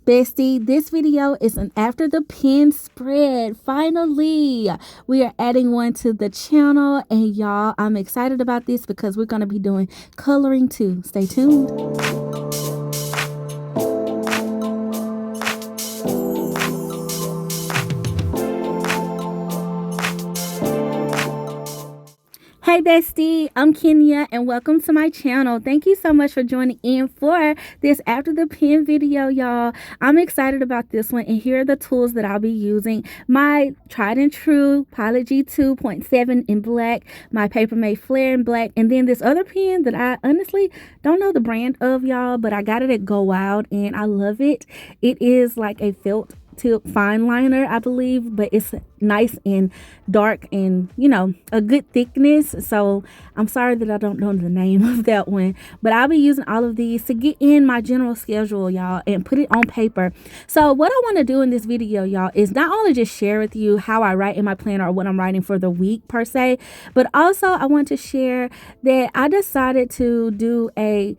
Bestie, this video is an after the pen spread. Finally, we are adding one to the channel, and y'all, I'm excited about this because we're going to be doing coloring too. Stay tuned. Hey bestie, I'm Kenya and welcome to my channel. Thank you so much for joining in for this after the pen video, y'all. I'm excited about this one, and here are the tools that I'll be using. My tried and true Pilot G2.7 in black, my Papermate Flair in black, and then this other pen that I honestly don't know the brand of, y'all, but I got it at Go Wild and I love it. It is like a felt tip fine liner, I believe, but it's nice and dark and, you know, a good thickness. So I'm sorry that I don't know the name of that one, but I'll be using all of these to get in my general schedule, y'all, and put it on paper. So what I want to do in this video, y'all, is not only just share with you how I write in my planner or what I'm writing for the week per se, but also I want to share that I decided to do a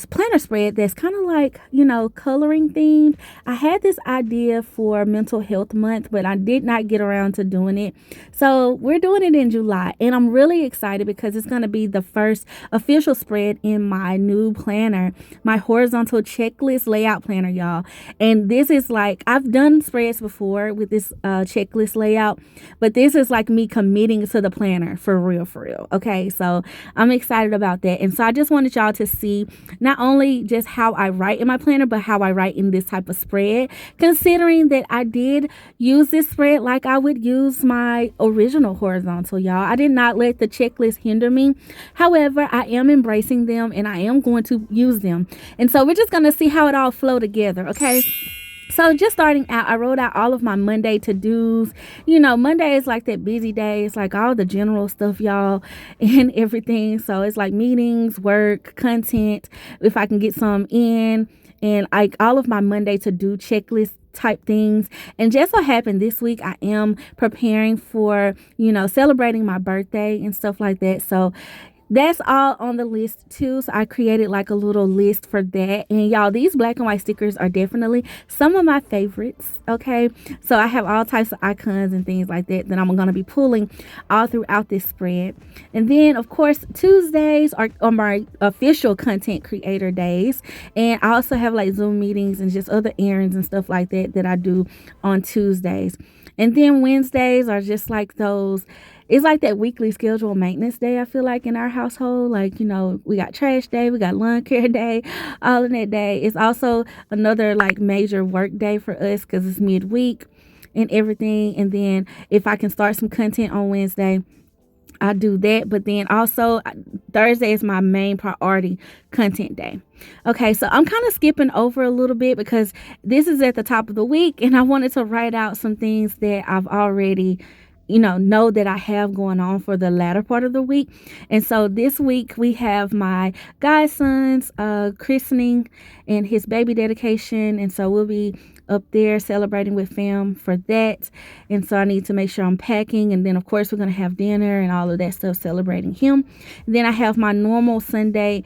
planner spread that's kind of like, you know, coloring themed. I had this idea for Mental Health Month, but I did not get around to doing it. So we're doing it in July, and I'm really excited because it's going to be the first official spread in my new planner, my horizontal checklist layout planner, y'all. And this is like, I've done spreads before with this checklist layout, but this is like me committing to the planner for real, for real. Okay, so I'm excited about that. And so I just wanted y'all to see not only just how I write in my planner, but how I write in this type of spread, considering that I did use this spread like I would use my original horizontal, y'all. I did not let the checklist hinder me. However, I am embracing them and I am going to use them. And so we're just going to see how it all flow together, okay? So just starting out, I wrote out all of my Monday to-dos. You know, Monday is like that busy day. It's like all the general stuff, y'all, and everything. So it's like meetings, work, content, if I can get some in, and like all of my Monday to-do checklist type things. And just so happened this week I am preparing for, you know, celebrating my birthday and stuff like that. So that's all on the list too. So I created like a little list for that. And y'all, these black and white stickers are definitely some of my favorites. Okay, so I have all types of icons and things like that I'm going to be pulling all throughout this spread. And then of course Tuesdays are my official content creator days, and I also have like Zoom meetings and just other errands and stuff like that I do on Tuesdays. And then Wednesdays are just like those, it's like that weekly schedule maintenance day, I feel like, in our household. Like, you know, we got trash day, we got lawn care day, all in that day. It's also another like major work day for us because it's midweek and everything. And then if I can start some content on Wednesday, I do that. But then also Thursday is my main priority content day. Okay, so I'm kind of skipping over a little bit because this is at the top of the week and I wanted to write out some things that I've already, you know that I have going on for the latter part of the week. And so this week we have my godson's christening and his baby dedication, and so we'll be up there celebrating with fam for that. And so I need to make sure I'm packing, and then of course we're going to have dinner and all of that stuff celebrating him. And then I have my normal Sunday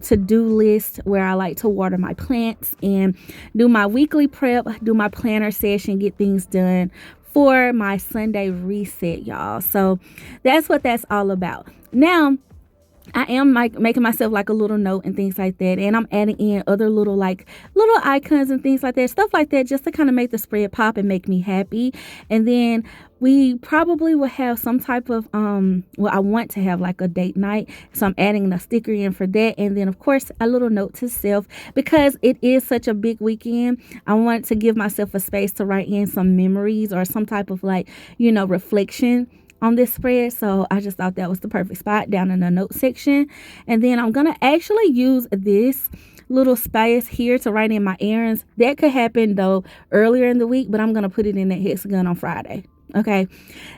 to-do list where I like to water my plants and do my weekly prep, do my planner session, get things done for my Sunday reset, y'all. So that's what that's all about. Now I am like making myself like a little note and things like that, and I'm adding in other little icons and things like that, stuff like that, just to kind of make the spread pop and make me happy. And then we probably will have some type of well, I want to have like a date night, so I'm adding a sticker in for that. And then of course a little note to self, because it is such a big weekend. I want to give myself a space to write in some memories or some type of like, you know, reflection on this spread. So I just thought that was the perfect spot down in the note section. And then I'm gonna actually use this little space here to write in my errands. That could happen though earlier in the week, but I'm gonna put it in that hexagon on Friday. Okay,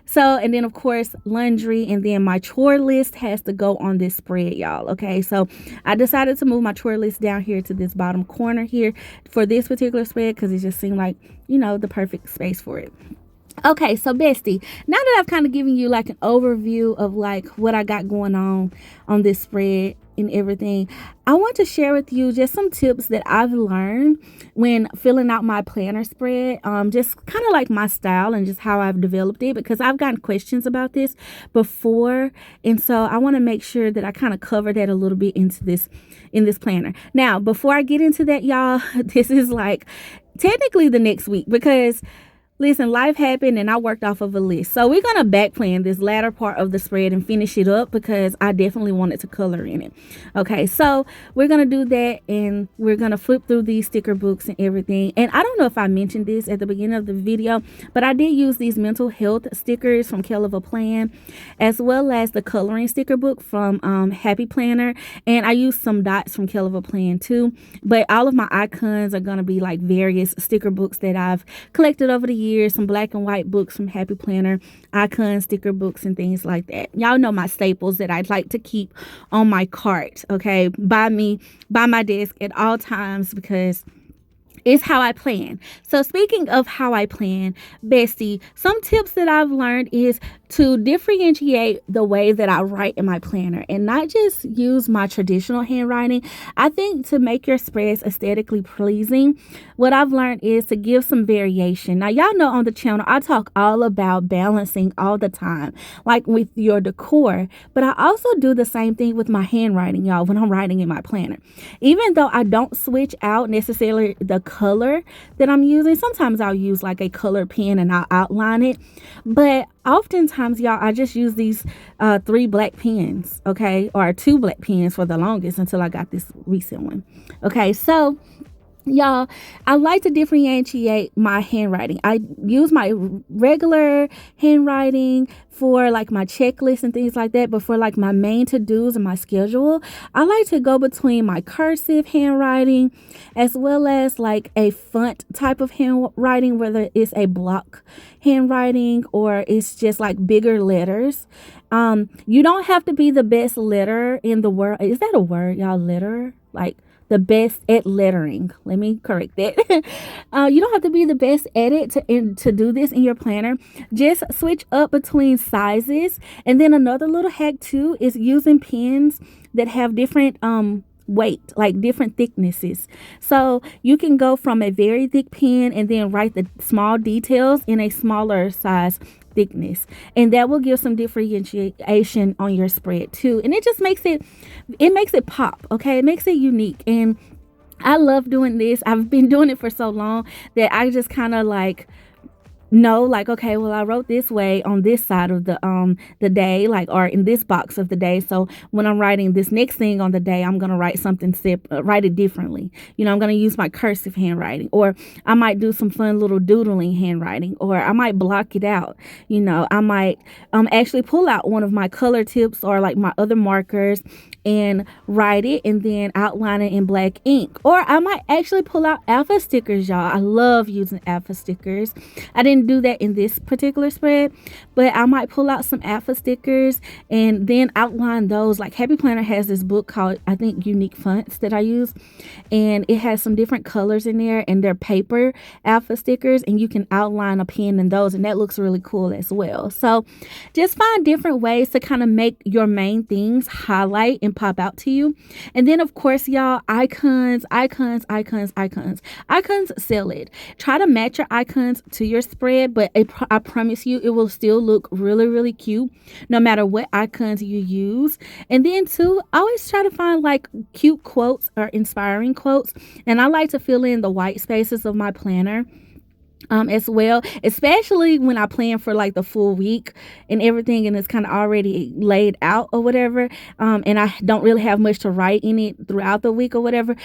so and then of course laundry, and then my chore list has to go on this spread, y'all. Okay, so I decided to move my chore list down here to this bottom corner here for this particular spread because it just seemed like, you know, the perfect space for it. Okay, so bestie, now that I've kind of given you like an overview of like what I got going on this spread, and everything, I want to share with you just some tips that I've learned when filling out my planner spread, just kind of like my style and just how I've developed it, because I've gotten questions about this before, and so I want to make sure that I kind of cover that a little bit into this in this planner. Now, before I get into that, y'all, this is like technically the next week, because listen, life happened and I worked off of a list. So we're going to back plan this latter part of the spread and finish it up, because I definitely wanted to color in it. Okay, so we're going to do that, and we're going to flip through these sticker books and everything. And I don't know if I mentioned this at the beginning of the video, but I did use these mental health stickers from Kell of a Plan, as well as the coloring sticker book from Happy Planner. And I used some dots from Kell of a Plan too. But all of my icons are going to be like various sticker books that I've collected over the years. Some black and white books from Happy Planner, icon sticker books, and things like that. Y'all know my staples that I'd like to keep on my cart, okay, by my desk at all times, because it's how I plan. So speaking of how I plan, bestie, some tips that I've learned is to differentiate the way that I write in my planner and not just use my traditional handwriting. I think to make your spreads aesthetically pleasing, what I've learned is to give some variation. Now, y'all know on the channel, I talk all about balancing all the time, like with your decor, but I also do the same thing with my handwriting, y'all, when I'm writing in my planner. Even though I don't switch out necessarily the color that I'm using, sometimes I'll use like a color pen and I'll outline it, but oftentimes, y'all, I just use these 3 black pens, okay, or 2 black pens for the longest until I got this recent one. Okay, so y'all, I like to differentiate my handwriting. I use my regular handwriting for like my checklist and things like that, but for like my main to-dos and my schedule, I like to go between my cursive handwriting as well as like a font type of handwriting, whether it's a block handwriting or it's just like bigger letters. You don't have to be the best letterer in the world. Is that a word, y'all? Letterer? Like the best at lettering. Let me correct that. You don't have to be the best at it to do this in your planner. Just switch up between sizes. And then another little hack too is using pens that have different weight, like different thicknesses. So you can go from a very thick pen and then write the small details in a smaller size thickness, and that will give some differentiation on your spread too, and it just makes it pop. Okay, it makes it unique, and I love doing this. I've been doing it for so long that I just kind of like know, like, okay, well, I wrote this way on this side of the day, like, or in this box of the day. So when I'm writing this next thing on the day, I'm gonna write something write it differently. You know, I'm gonna use my cursive handwriting, or I might do some fun little doodling handwriting, or I might block it out. You know, I might actually pull out one of my color tips or like my other markers and write it and then outline it in black ink. Or I might actually pull out alpha stickers, y'all. I love using alpha stickers. I didn't do that in this particular spread, but I might pull out some alpha stickers and then outline those. Like Happy Planner has this book called, I think, Unique Fonts that I use, and it has some different colors in there, and they're paper alpha stickers, and you can outline a pen in those, and that looks really cool as well. So just find different ways to kind of make your main things highlight and pop out to you. And then of course, y'all, icons sell it. Try to match your icons to your spread, but I promise you it will still look really, really cute no matter what icons you use. And then too, always try to find like cute quotes or inspiring quotes, and I like to fill in the white spaces of my planner as well, especially when I plan for like the full week and everything, and it's kind of already laid out or whatever, and I don't really have much to write in it throughout the week or whatever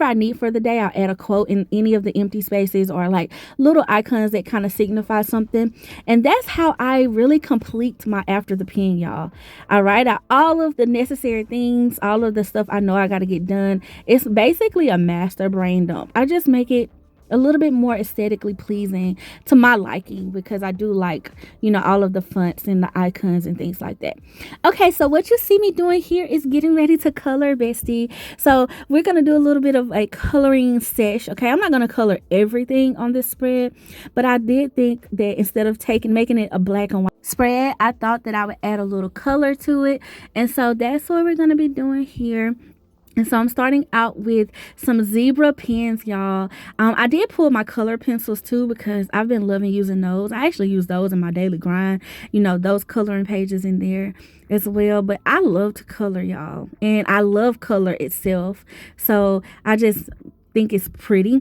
I need for the day. I'll add a quote in any of the empty spaces or like little icons that kind of signify something, and that's how I really complete my after the pen, y'all. I write out all of the necessary things, all of the stuff I know I got to get done. It's basically a master brain dump. I just make it a little bit more aesthetically pleasing to my liking, because I do like, you know, all of the fonts and the icons and things like that. Okay, so what you see me doing here is getting ready to color, bestie. So we're going to do a little bit of a coloring sesh. Okay, I'm not going to color everything on this spread, but I did think that instead of making it a black and white spread, I thought that I would add a little color to it. And so that's what we're going to be doing here. And so I'm starting out with some zebra pens, y'all. I did pull my color pencils too because I've been loving using those. I actually use those in my daily grind, you know, those coloring pages in there as well. But I love to color, y'all. And I love color itself. So I just think it's pretty.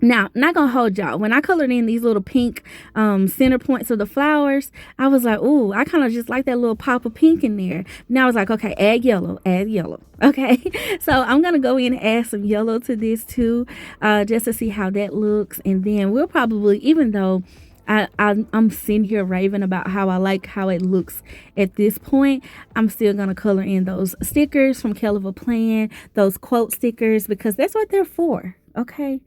Now, not gonna hold y'all. When I colored in these little pink center points of the flowers, I was like, ooh, I kind of just like that little pop of pink in there. Now I was like, okay, add yellow, add yellow. Okay, so I'm gonna go in and add some yellow to this too, just to see how that looks. And then we'll probably, even though I'm sitting here raving about how I like how it looks at this point, I'm still gonna color in those stickers from Kelliver Plan, those quote stickers, because that's what they're for. Okay.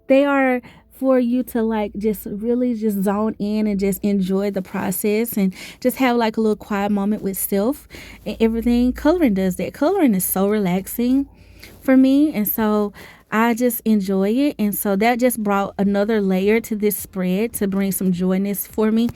They are for you to like just really just zone in and just enjoy the process and just have like a little quiet moment with self and everything. Coloring does that. Coloring is so relaxing for me, and so I just enjoy it. And so that just brought another layer to this spread to bring some joyness for me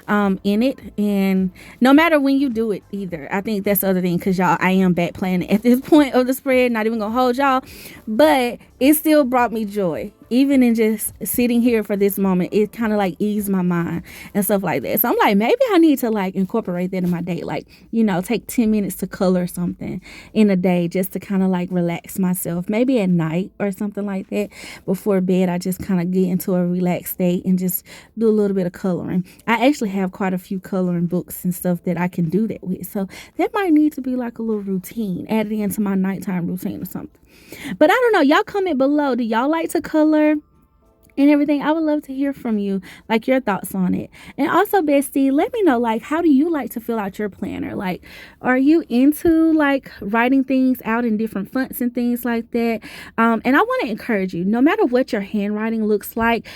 in it. And no matter when you do it either, I think that's the other thing, because y'all, I am back planning at this point of the spread, not even gonna hold y'all, but it still brought me joy. Even in just sitting here for this moment, it kind of like eased my mind and stuff like that. So I'm like, maybe I need to like incorporate that in my day. Like, you know, take 10 minutes to color something in a day just to kind of like relax myself. Maybe at night or something like that. Before bed, I just kind of get into a relaxed state and just do a little bit of coloring. I actually have quite a few coloring books and stuff that I can do that with. So that might need to be like a little routine added into my nighttime routine or something. But I don't know. Y'all comment below. Do y'all like to color and everything? I would love to hear from you, like your thoughts on it. And also, bestie, let me know, like, how do you like to fill out your planner? Like, are you into like writing things out in different fonts and things like that? And I want to encourage you, no matter what your handwriting looks like,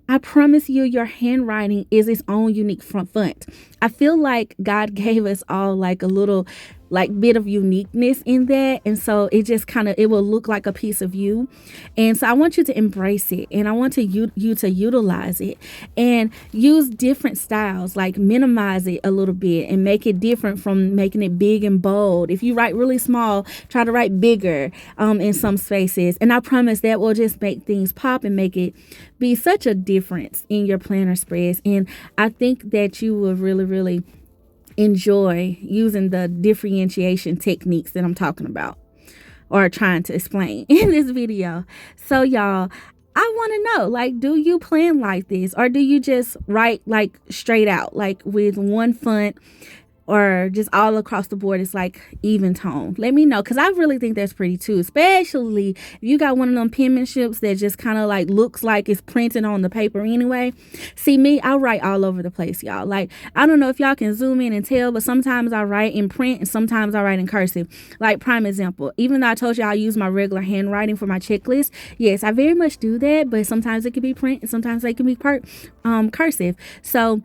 I promise you, your handwriting is its own unique font. I feel like God gave us all like a little like bit of uniqueness in that, and so it just kind of, it will look like a piece of you. And so I want you to embrace it, and I want to you to utilize it and use different styles, like minimize it a little bit and make it different from making it big and bold. If you write really small, try to write bigger in some spaces, and I promise that will just make things pop and make it be such a difference in your planner spreads. And I think that you will really enjoy using the differentiation techniques that I'm talking about or trying to explain in this video. So y'all, I want to know, like, do you plan like this, or do you just write like straight out, like with one font, or just all across the board it's like even tone? Let me know, because I really think that's pretty too, especially if you got one of them penmanships that just kind of like looks like it's printed on the paper anyway. See me, I write all over the place, y'all. Like, I don't know if y'all can zoom in and tell, but sometimes I write in print and sometimes I write in cursive. Like, prime example, even though I told you I use my regular handwriting for my checklist, yes, I very much do that, but sometimes it can be print and sometimes it can be cursive. So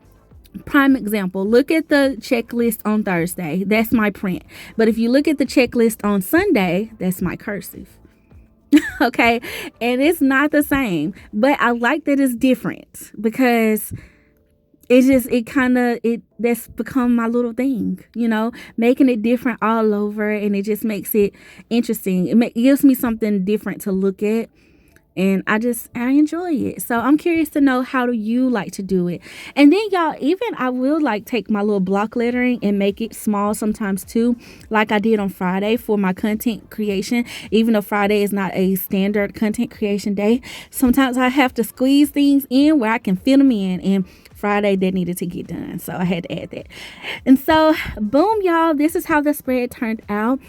prime example, look at the checklist on Thursday, that's my print. But if you look at the checklist on Sunday, that's my cursive. Okay, and it's not the same, but I like that it's different, because that's become my little thing, you know, making it different all over, and it just makes it interesting. It gives me something different to look at, and I enjoy it. So I'm curious to know, how do you like to do it? And then y'all, even I will like take my little block lettering and make it small sometimes too, like I did on Friday for my content creation. Even though Friday is not a standard content creation day, sometimes I have to squeeze things in where I can fit them in, and Friday that needed to get done, so I had to add that. And so boom, y'all, this is how the spread turned out.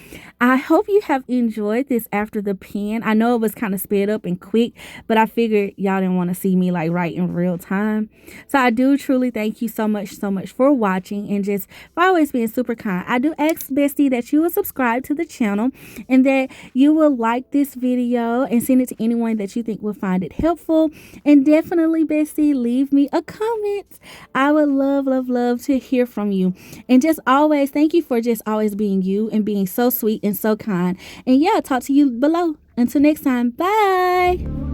I hope you have enjoyed this after the pen. I know it was kind of sped up and quick, but I figured y'all didn't want to see me like write in real time. So I do truly thank you so much for watching, and just for always being super kind. I do ask, bestie, that you will subscribe to the channel, and that you will like this video and send it to anyone that you think will find it helpful. And definitely, bestie, leave me a comment. I would love to hear from you. And just always, thank you for just always being you and being so sweet and so kind. And yeah, talk to you below. Until next time, bye.